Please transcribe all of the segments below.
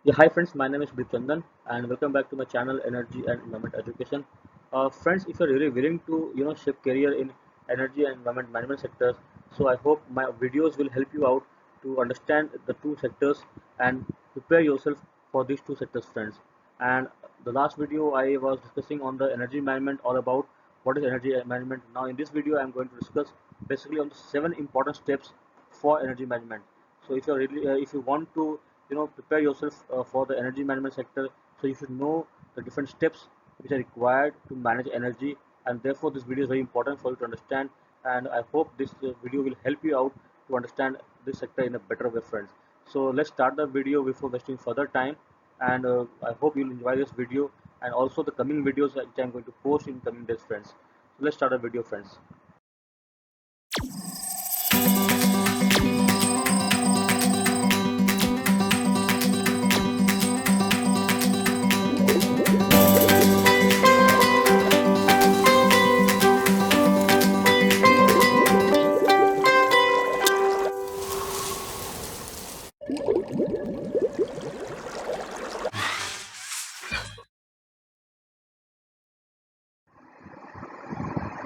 Hi friends, my name is Chandan and welcome back to my channel Energy and Environment Education. Friends, if you're really willing to shape career in energy and environment management sectors, so I hope my videos will help you out to understand the two sectors and prepare yourself for these two sectors, friends. And the last video I was discussing on the energy management, all about what is energy management. Now in this video I'm going to discuss basically on the 7 important steps for energy management. So if you want to prepare yourself for the energy management sector, so you should know the different steps which are required to manage energy, and therefore this video is very important for you to understand, and I hope this video will help you out to understand this sector in a better way, friends. So let's start the video before wasting further time, and I hope you'll enjoy this video and also the coming videos which I'm going to post in coming days, friends. So let's start the video, friends.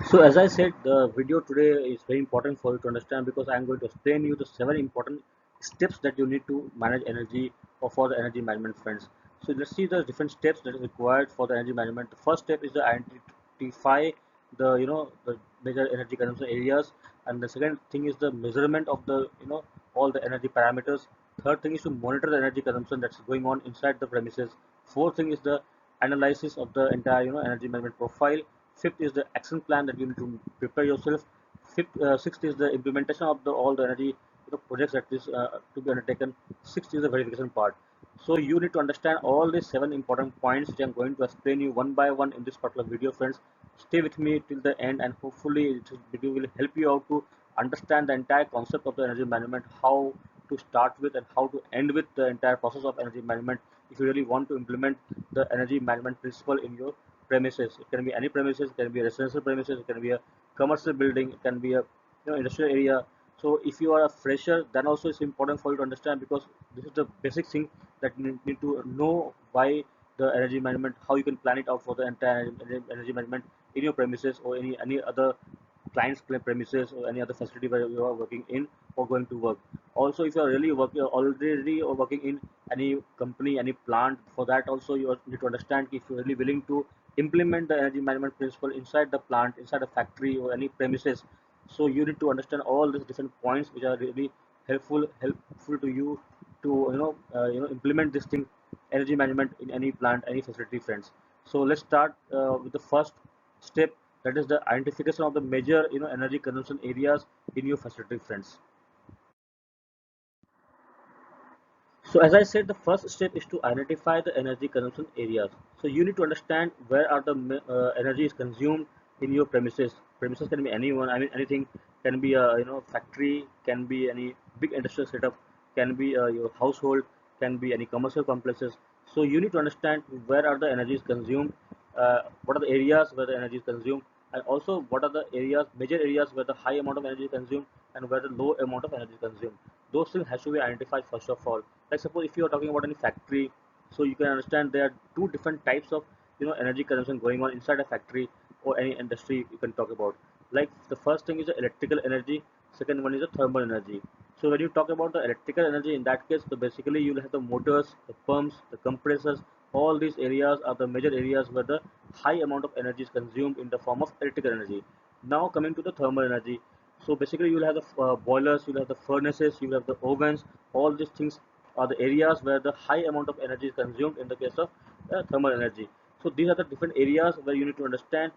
So as I said, the video today is very important for you to understand because I'm going to explain you the 7 important steps that you need to manage energy or for the energy management, friends. So let's see the different steps that is required for the energy management. The first step is to identify the major energy consumption areas, and the second thing is the measurement of the all the energy parameters. Third thing is to monitor the energy consumption that's going on inside the premises. Fourth thing is the analysis of the entire energy management profile. Fifth is the action plan that you need to prepare yourself. Sixth is the implementation of the all the energy projects that is to be undertaken. Sixth is the verification part. So you need to understand all these 7 important points which I'm going to explain you one by one in this particular video, friends. Stay with me till the end, and hopefully this video will help you out to understand the entire concept of the energy management, how to start with and how to end with the entire process of energy management if you really want to implement the energy management principle in your premises. It can be any premises, it can be a residential premises, it can be a commercial building, it can be a industrial area. So if you are a fresher, then also it's important for you to understand, because this is the basic thing that you need to know why the energy management, how you can plan it out for the entire energy management in your premises or any other client's premises or any other facility where you are working in or going to work. Also, if you are really working already or working in any company, any plant, for that also you need to understand if you're really willing to implement the energy management principle inside the plant, inside a factory or any premises. So you need to understand all these different points which are really helpful to you to implement this thing, energy management in any plant, any facility, friends. So let's start with the first step, that is the identification of the major energy consumption areas in your facility, friends. So as I said, the first step is to identify the energy consumption areas. So you need to understand where are the energy is consumed in your premises. Premises can be anyone. I mean anything, can be a factory, can be any big industrial setup, can be your household, can be any commercial complexes. So you need to understand where are the energies consumed, what are the areas where the energy is consumed, and also what are the areas, major areas where the high amount of energy is consumed and where the low amount of energy is consumed. Those things has to be identified first of all. Like suppose if you are talking about any factory, so you can understand there are two different types of energy consumption going on inside a factory or any industry you can talk about. Like the first thing is the electrical energy, second one is the thermal energy. So when you talk about the electrical energy, in that case, so basically you'll have the motors, the pumps, the compressors. All these areas are the major areas where the high amount of energy is consumed in the form of electrical energy. Now coming to the thermal energy, so basically you'll have the boilers, you'll have the furnaces, you'll have the ovens. All these things are the areas where the high amount of energy is consumed in the case of thermal energy. So these are the different areas where you need to understand.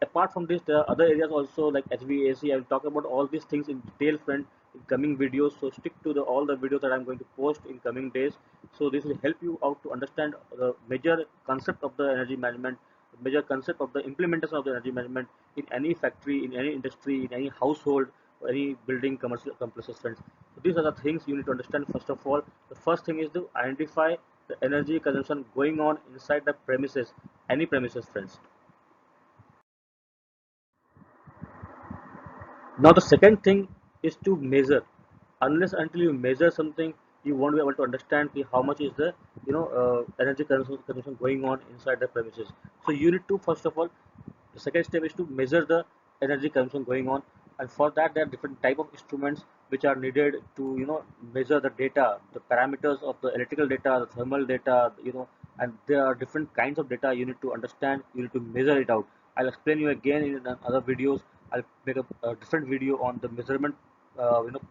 Apart from this, there are other areas also like HVAC. I will talk about all these things in detail, friend, in coming videos. So stick to all the videos that I'm going to post in coming days. So this will help you out to understand the major concept of the energy management, the major concept of the implementation of the energy management in any factory, in any industry, in any household, or any building, commercial complexes, friends. So these are the things you need to understand. First of all, the first thing is to identify the energy consumption going on inside the premises, any premises, friends. Now the second thing is to measure. Unless until you measure something, you won't be able to understand how much is the energy consumption going on inside the premises. So you need to, first of all, the second step is to measure the energy consumption going on, and for that there are different type of instruments which are needed to measure the data, the parameters of the electrical data, the thermal data, and there are different kinds of data you need to understand. You need to measure it out. I'll explain you again in other videos. I'll make a different video on the measurement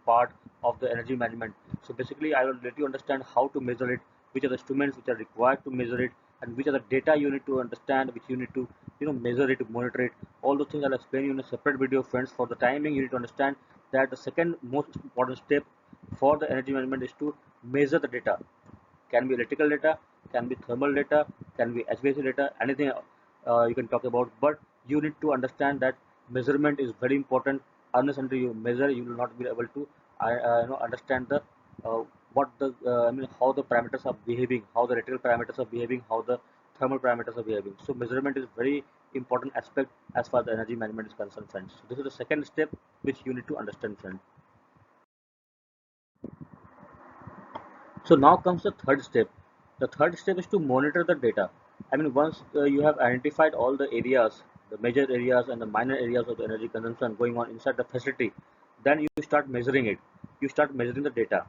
part of the energy management. So basically I will let you understand how to measure it, which are the instruments which are required to measure it, and which are the data you need to understand, which you need to measure it, monitor it. All those things I'll explain you in a separate video, friends. For the timing, you need to understand that the second most important step for the energy management is to measure the data. Can be electrical data, can be thermal data, can be HVAC data, anything you can talk about. But you need to understand that measurement is very important. Unless until you measure, you will not be able to understand the what the how the parameters are behaving, how the electrical parameters are behaving, how the thermal parameters are behaving. So measurement is very important aspect as far as the energy management is concerned, friends. So this is the second step which you need to understand, friends. So now comes the third step. The third step is to monitor the data. Once you have identified all the areas, the major areas and the minor areas of the energy consumption going on inside the facility, then you start measuring it. You start measuring the data.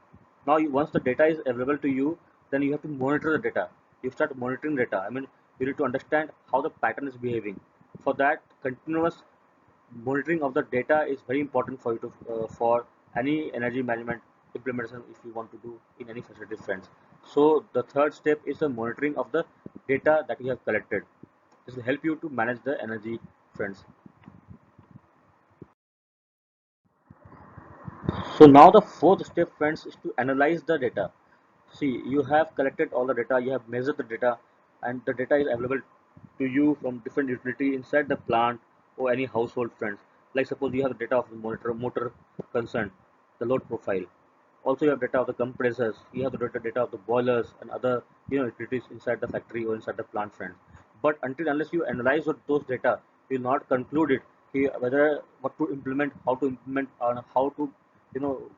Now, once the data is available to you, then you have to monitor the data. You start monitoring data. You need to understand how the pattern is behaving. For that, continuous monitoring of the data is very important for you to for any energy management implementation if you want to do in any facility, friends. So the third step is the monitoring of the data that you have collected. This will help you to manage the energy, friends. So now the fourth step, friends, is to analyze the data. See, you have collected all the data, you have measured the data, and the data is available to you from different utility inside the plant or any household, friends. Like suppose you have the data of the motor concern, the load profile. Also, you have data of the compressors, you have the data of the boilers and other utilities inside the factory or inside the plant, friends. But until unless you analyze those data, you will not conclude it whether what to implement, how to implement, and how to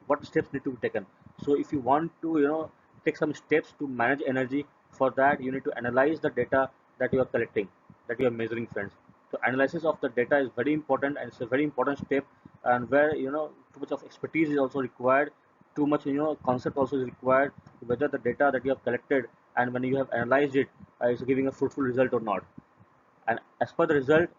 what steps need to be taken. So if you want to take some steps to manage energy, for that you need to analyze the data that you are collecting, that you are measuring, friends. So analysis of the data is very important, and it's a very important step, and where too much of expertise is also required, too much concept also is required, whether the data that you have collected and when you have analyzed it is giving a fruitful result or not. And as per the result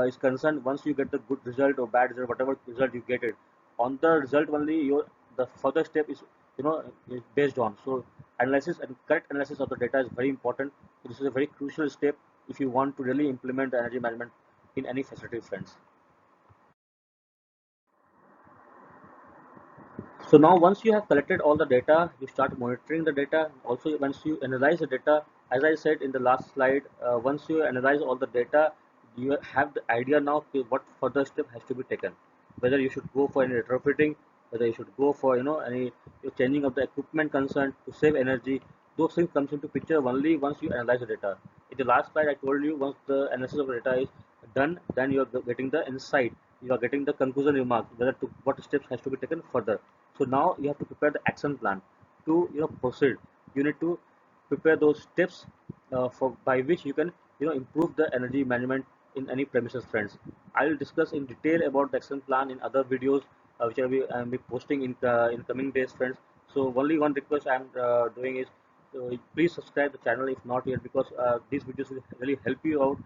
is concerned, once you get the good result or bad result, whatever result you get it, on the result only your the further step is is based on. So analysis and correct analysis of the data is very important. So this is a very crucial step if you want to really implement the energy management in any facility, friends. So now once you have collected all the data, you start monitoring the data. Also, once you analyze the data, as I said in the last slide, once you analyze all the data, you have the idea now what further step has to be taken. Whether you should go for any retrofitting, whether you should go for any changing of the equipment concerned to save energy. Those things comes into picture only once you analyze the data. In the last slide, I told you once the analysis of the data is done, then you are getting the insight. You are getting the conclusion remark whether to what steps has to be taken further. So now you have to prepare the action plan to proceed. You need to prepare those steps for by which you can improve the energy management in any premises, friends. I will discuss in detail about the action plan in other videos which I will be posting in coming days, friends. So only one request I am doing is please subscribe the channel if not yet, because these videos will really help you out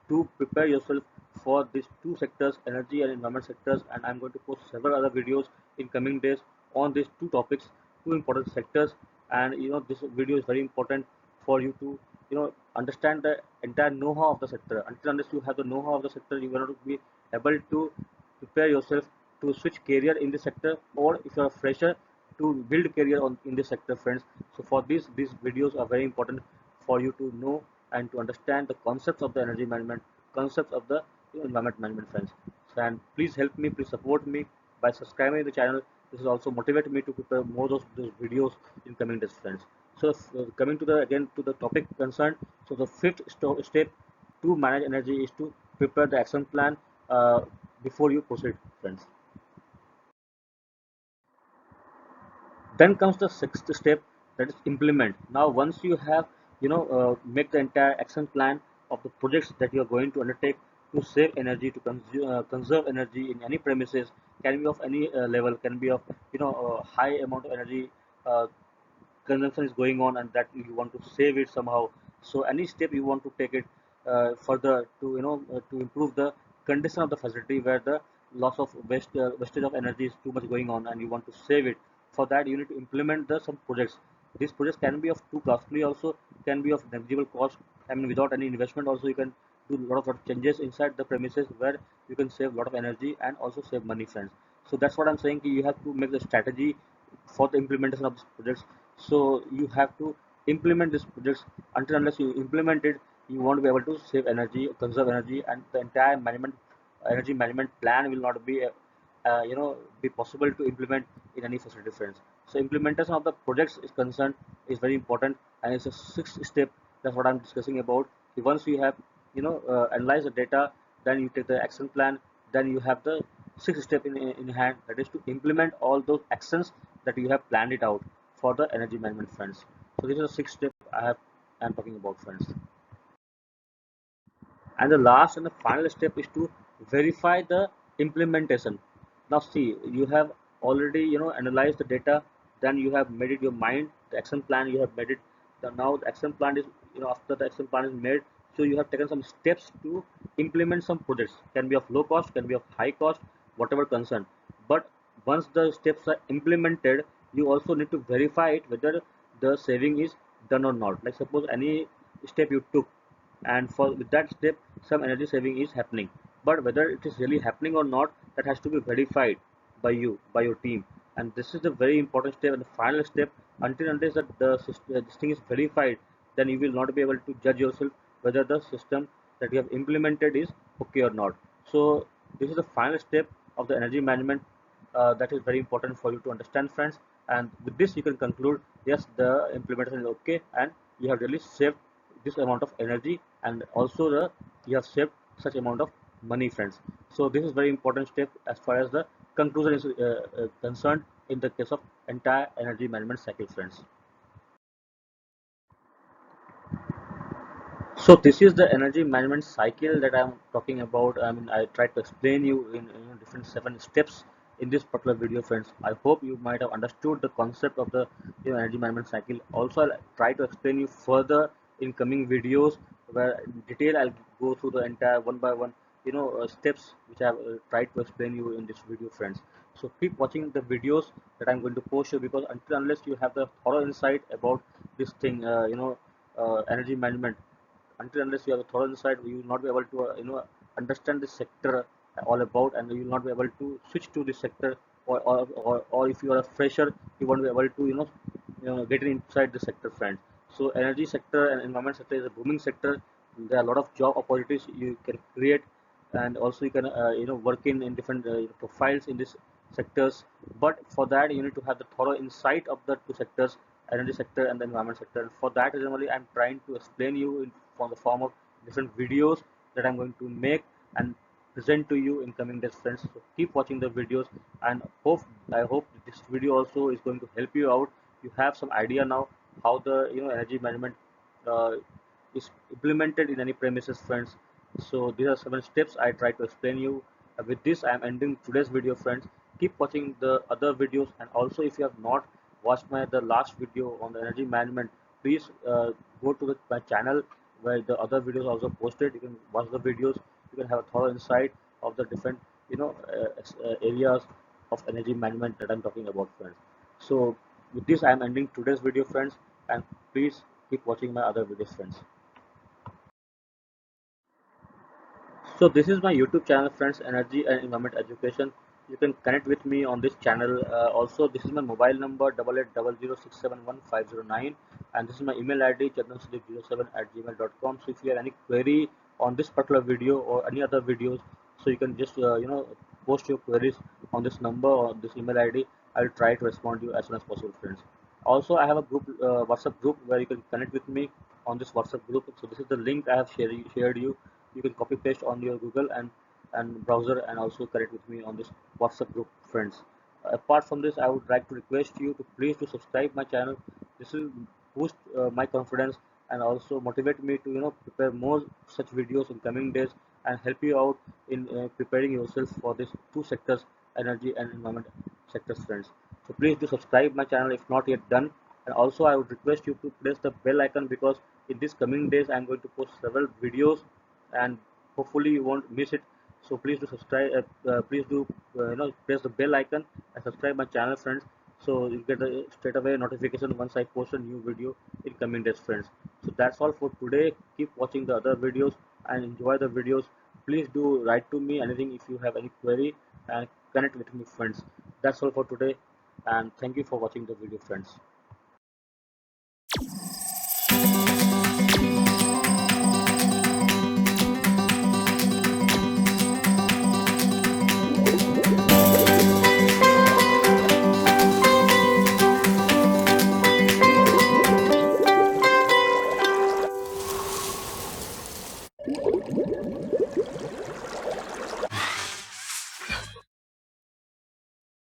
to prepare yourself for these two sectors, energy and environment sectors, and I'm going to post several other videos in coming days on these two topics, two important sectors. And this video is very important for you to understand the entire know-how of the sector. Until unless you have the know-how of the sector, you will not be able to prepare yourself to switch career in this sector, or if you're a fresher, to build career in this sector, friends. So for this, these videos are very important for you to know and to understand the concepts of the energy management, concepts of the environment management, friends. So, and please help me, please support me by subscribing the channel. This is also motivate me to prepare more those videos in coming days, friends. So coming to the again to the topic concerned. So the fifth step to manage energy is to prepare the action plan before you proceed, friends. Then comes the sixth step, that is implement. Now once you have make the entire action plan of the projects that you are going to undertake to save energy, to conserve energy in any premises, can be of any level, can be of high amount of energy uh, consumption is going on, and that you want to save it somehow. So any step you want to take it further to to improve the condition of the facility where the loss of wastage of energy is too much going on, and you want to save it. For that you need to implement the some projects. These projects can be of too costly also, can be of negligible cost. I mean, without any investment also you can do a lot of changes inside the premises where you can save a lot of energy and also save money, friends. So that's what I'm saying, you have to make the strategy for the implementation of these projects. So you have to implement these projects. Until unless you implement it, you won't be able to save energy, conserve energy, and the entire energy management plan will not be be possible to implement in any facility, friends. So implementation of the projects is concerned is very important, and it's a sixth step. That's what I'm discussing about. Once you have analyze the data, then you take the action plan, then you have the sixth step in hand, that is to implement all those actions that you have planned it out for the energy management, friends. So this is the sixth step I'm talking about, friends. And the last and the final step is to verify the implementation. Now see, you have already analyzed the data, then you have made it your mind, the action plan you have made it. Now the action plan is, after the action plan is made, so you have taken some steps to implement some projects, can be of low cost, can be of high cost, whatever concern. But once the steps are implemented, you also need to verify it whether the saving is done or not. Like suppose any step you took, and for with that step some energy saving is happening, but whether it is really happening or not, that has to be verified by you, by your team. And this is the very important step and the final step. Until unless that this thing is verified, then you will not be able to judge yourself whether the system that you have implemented is okay or not. So this is the final step of the energy management, that is very important for you to understand, friends. And with this you can conclude, yes, the implementation is okay, and you have really saved this amount of energy, and also you have saved such amount of money, friends. So this is very important step as far as the conclusion is concerned in the case of entire energy management cycle, friends. So this is the energy management cycle that I'm talking about. I mean, I tried to explain you in different 7 steps in this particular video, friends. I hope you might have understood the concept of the energy management cycle. Also, I'll try to explain you further in coming videos where in detail I'll go through the entire one by one steps which I've tried to explain you in this video, friends. So keep watching the videos that I'm going to post you, because until unless you have the thorough insight about this thing, energy management, until unless you have a thorough insight, you will not be able to understand this sector all about, and you will not be able to switch to this sector. Or if you are a fresher, you won't be able to get inside the sector, friends. So energy sector and environment sector is a booming sector. There are a lot of job opportunities you can create, and also you can work in different profiles in these sectors. But for that you need to have the thorough insight of the two sectors, energy sector and the environment sector. And for that reason only I'm trying to explain you in from the form of different videos that I'm going to make and present to you in coming days, friends. So keep watching the videos, and I hope this video also is going to help you out. You have some idea now how the energy management uh, is implemented in any premises, friends. So these are 7 steps I try to explain you. With this I am ending today's video, friends. Keep watching the other videos, and also if you have not watched the last video on the energy management, please go to my channel where the other videos also posted. You can watch the videos, you can have a thorough insight of the different areas of energy management that I'm talking about, friends. So with this I am ending today's video, friends, and please keep watching my other videos, friends. So this is my YouTube channel, friends, Energy and Environment Education. You can connect with me on this channel. Also, this is my mobile number 8800671509, and this is my email ID chandransleep07@gmail.com. So if you have any query on this particular video or any other videos, so you can just post your queries on this number or this email ID. I'll try to respond to you as soon as possible, friends. Also, I have a group, WhatsApp group, where you can connect with me on this WhatsApp group. So this is the link I have shared you. You can copy paste on your Google and browser, and also connect with me on this WhatsApp group, friends. Apart from this, I would like to request you to please to subscribe my channel. This will boost my confidence and also motivate me to prepare more such videos in coming days and help you out in preparing yourself for these two sectors, energy and environment sectors, friends. So please do subscribe my channel if not yet done. And also I would request you to press the bell icon, because in these coming days I'm going to post several videos and hopefully you won't miss it. So please do subscribe, please do press the bell icon and subscribe my channel, friends, so you get a straight away notification once I post a new video in coming days, friends. So that's all for today. Keep watching the other videos and enjoy the videos. Please do write to me anything if you have any query, and connect with me, friends. That's all for today, and thank you for watching the video, friends.